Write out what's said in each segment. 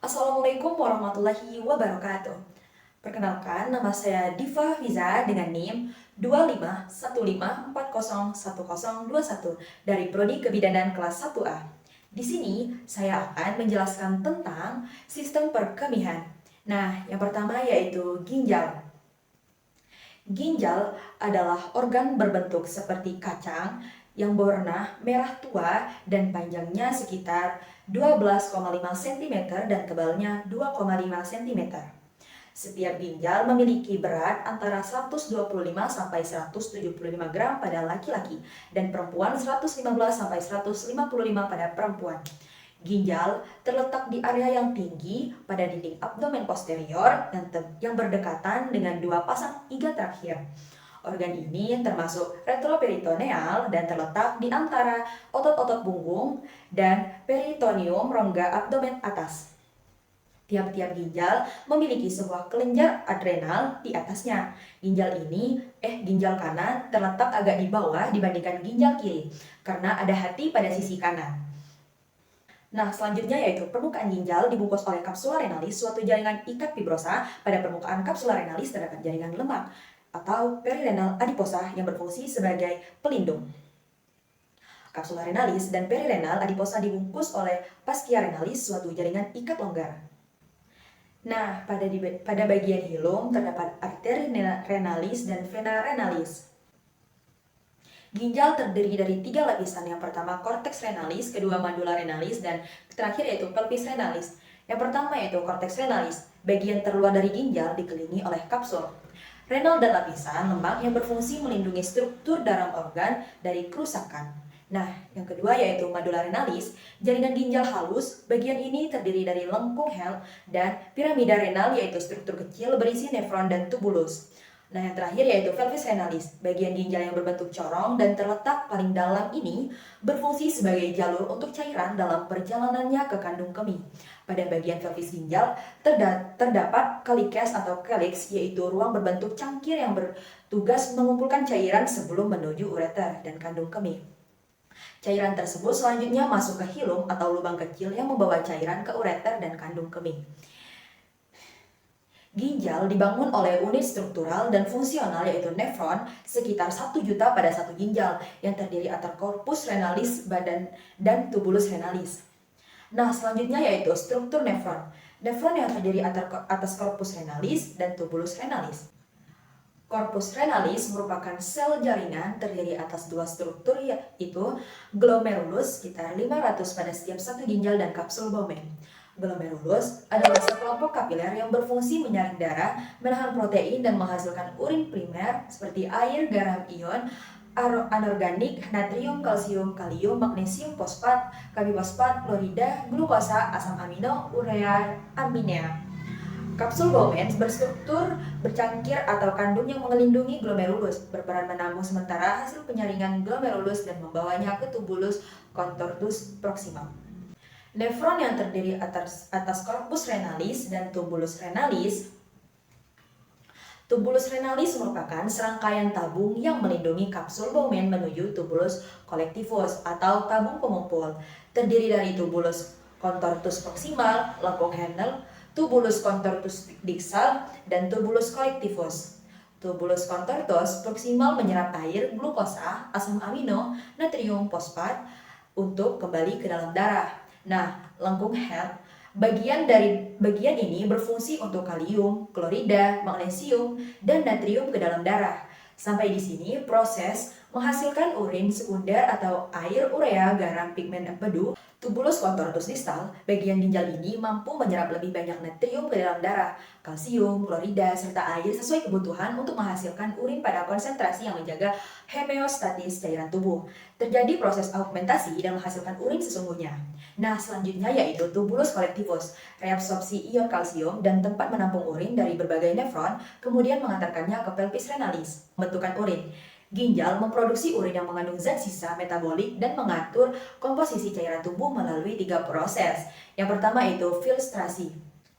Assalamualaikum warahmatullahi wabarakatuh. Perkenalkan, nama saya Diva Fiza dengan NIM 2515401021 dari Prodi Kebidanan kelas 1A. Di sini, saya akan menjelaskan tentang sistem perkemihan. Nah, yang pertama yaitu ginjal. Ginjal adalah organ berbentuk seperti kacang yang berwarna merah tua dan panjangnya sekitar 12,5 cm dan tebalnya 2,5 cm. Setiap ginjal memiliki berat antara 125 sampai 175 gram pada laki-laki dan perempuan 115 sampai 155 pada perempuan. Ginjal terletak di area yang tinggi pada dinding abdomen posterior yang berdekatan dengan dua pasang iga terakhir. Organ ini termasuk retroperitoneal dan terletak di antara otot-otot punggung dan peritoneum rongga abdomen atas. Tiap-tiap ginjal memiliki sebuah kelenjar adrenal di atasnya. Ginjal kanan terletak agak di bawah dibandingkan ginjal kiri karena ada hati pada sisi kanan. Nah, selanjutnya yaitu permukaan ginjal dibungkus oleh kapsula renalis, suatu jaringan ikat fibrosa. Pada permukaan kapsula renalis terdapat jaringan lemak atau perirenal adiposa yang berfungsi sebagai pelindung. Kapsula renalis dan perirenal adiposa dibungkus oleh fascia renalis, suatu jaringan ikat longgar. Nah, pada bagian hilum terdapat arteri renalis dan vena renalis. Ginjal terdiri dari 3 lapisan. Yang pertama cortex renalis, kedua medulla renalis, dan terakhir yaitu pelvis renalis. Yang pertama yaitu cortex renalis. Bagian terluar dari ginjal dikelilingi oleh kapsul renal dan lapisan lemak yang berfungsi melindungi struktur dalam organ dari kerusakan. Nah, yang kedua yaitu medulla renalis, jaringan ginjal halus. Bagian ini terdiri dari lengkung Hel dan piramida renal, yaitu struktur kecil berisi nefron dan tubulus. Nah, yang terakhir yaitu pelvis renalis. Bagian ginjal yang berbentuk corong dan terletak paling dalam ini berfungsi sebagai jalur untuk cairan dalam perjalanannya ke kandung kemih. Pada bagian pelvis ginjal terdapat calyces atau calyx, yaitu ruang berbentuk cangkir yang bertugas mengumpulkan cairan sebelum menuju ureter dan kandung kemih. Cairan tersebut selanjutnya masuk ke hilum atau lubang kecil yang membawa cairan ke ureter dan kandung kemih. Ginjal dibangun oleh unit struktural dan fungsional yaitu nefron sekitar 1 juta pada satu ginjal yang terdiri atas corpus renalis dan tubulus renalis. Nah, selanjutnya yaitu struktur nefron. Nefron yang terdiri atas corpus renalis dan tubulus renalis. Corpus renalis merupakan sel jaringan terdiri atas dua struktur, yaitu glomerulus sekitar 500 pada setiap satu ginjal dan kapsul Bowman. Glomerulus adalah sekelompok kapiler yang berfungsi menyaring darah, menahan protein, dan menghasilkan urin primer seperti air, garam, ion, anorganik, natrium, kalsium, kalium, magnesium, fosfat, fosfat, klorida, glukosa, asam amino, urea, aminea. Kapsul Bowman berstruktur bercangkir atau kandung yang melindungi glomerulus, berperan menampung sementara hasil penyaringan glomerulus dan membawanya ke tubulus contortus proximal. Nefron yang terdiri atas corpus renalis dan tubulus renalis. Tubulus renalis merupakan serangkaian tabung yang melindungi kapsul Bowman menuju tubulus collectivus atau tabung pengumpul. Terdiri dari tubulus contortus proximal, lengkung Henle, tubulus contortus dixal, dan tubulus collectivus. Tubulus contortus proximal menyerap air, glukosa, asam amino, natrium, fosfat untuk kembali ke dalam darah. Nah, lengkung Henle bagian ini berfungsi untuk kalium, klorida, magnesium, dan natrium ke dalam darah. Sampai di sini proses menghasilkan urin sekunder atau air, urea, garam, pigmen empedu. Tubulus contortus distal, bagian ginjal ini mampu menyerap lebih banyak natrium ke dalam darah, kalsium, klorida, serta air sesuai kebutuhan untuk menghasilkan urin pada konsentrasi yang menjaga homeostatis cairan tubuh. Terjadi proses augmentasi dan menghasilkan urin sesungguhnya. Nah, selanjutnya yaitu tubulus collectivus, reabsorpsi ion kalsium dan tempat menampung urin dari berbagai nefron, kemudian mengantarkannya ke pelvis renalis, membentukkan urin. Ginjal memproduksi urin yang mengandung zat sisa metabolik dan mengatur komposisi cairan tubuh melalui 3 proses. Yang pertama yaitu filtrasi.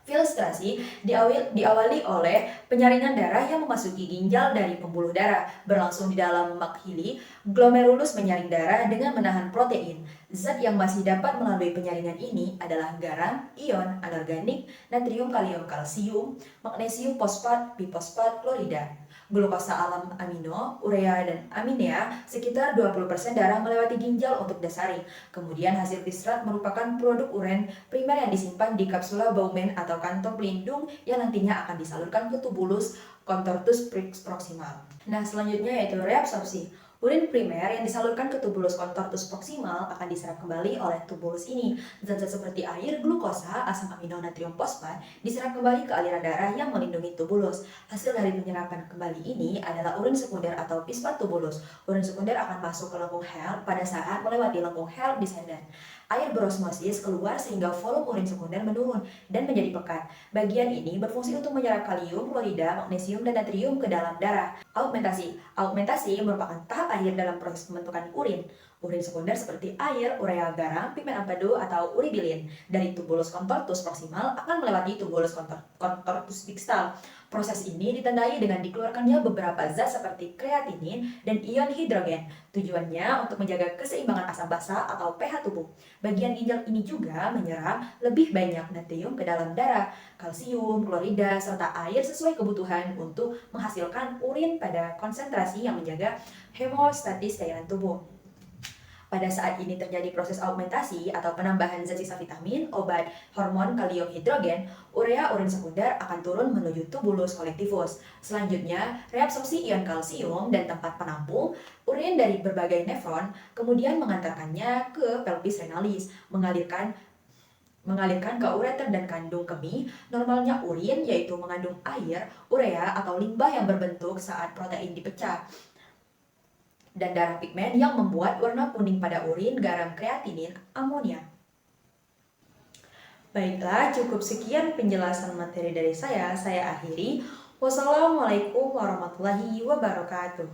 Filtrasi diawali oleh penyaringan darah yang memasuki ginjal dari pembuluh darah, berlangsung di dalam makhili. Glomerulus menyaring darah dengan menahan protein. Zat yang masih dapat melalui penyaringan ini adalah garam, ion anorganik, natrium, kalium, kalsium, magnesium, fosfat, bifosfat, klorida. Glukosa alam amino, urea, dan aminea, sekitar 20% darah melewati ginjal untuk dasaring. Kemudian hasil filtrat merupakan produk urin primer yang disimpan di kapsula Bowman atau kantong pelindung yang nantinya akan disalurkan ke tubulus contortus proximal. Nah, selanjutnya yaitu reabsorpsi. Urin primer yang disalurkan ke tubulus contortus proximal akan diserap kembali oleh tubulus ini. Zat-zat seperti air, glukosa, asam amino, natrium, fosfat diserap kembali ke aliran darah yang melindungi tubulus. Hasil dari penyerapan kembali ini adalah urin sekunder atau fosfat tubulus. Urin sekunder akan masuk ke lengkung HELP pada saat melewati lengkung HELP descendant. Air berosmosis keluar sehingga volume urin sekunder menurun dan menjadi pekat. Bagian ini berfungsi untuk menyerap kalium, klorida, magnesium, dan natrium ke dalam darah. Augmentasi. Augmentasi merupakan tahap akhir dalam proses pembentukan urin. Urin sekunder seperti air, urea, garam, pigmen empedu, atau uribilin dari tubulus contortus proximal akan melewati tubulus contortus distal. Proses ini ditandai dengan dikeluarkannya beberapa zat seperti kreatinin dan ion hidrogen. Tujuannya untuk menjaga keseimbangan asam basa atau pH tubuh. Bagian ginjal ini juga menyerap lebih banyak natrium ke dalam darah, kalsium, klorida, serta air sesuai kebutuhan untuk menghasilkan urin pada konsentrasi yang menjaga hemostatis cairan tubuh. Pada saat ini terjadi proses augmentasi atau penambahan zat sisa vitamin, obat, hormon, kalium, hidrogen, urea urin sekunder akan turun menuju tubulus kolektivus. Selanjutnya, reabsorpsi ion kalsium dan tempat penampung urin dari berbagai nefron, kemudian mengantarkannya ke pelvis renalis, mengalirkan ke ureter dan kandung kemih. Normalnya urin yaitu mengandung air, urea, atau limbah yang berbentuk saat protein dipecah, dan darah pigmen yang membuat warna kuning pada urin, garam, kreatinin, amonia. Baiklah, cukup sekian penjelasan materi dari saya akhiri. Wassalamualaikum warahmatullahi wabarakatuh.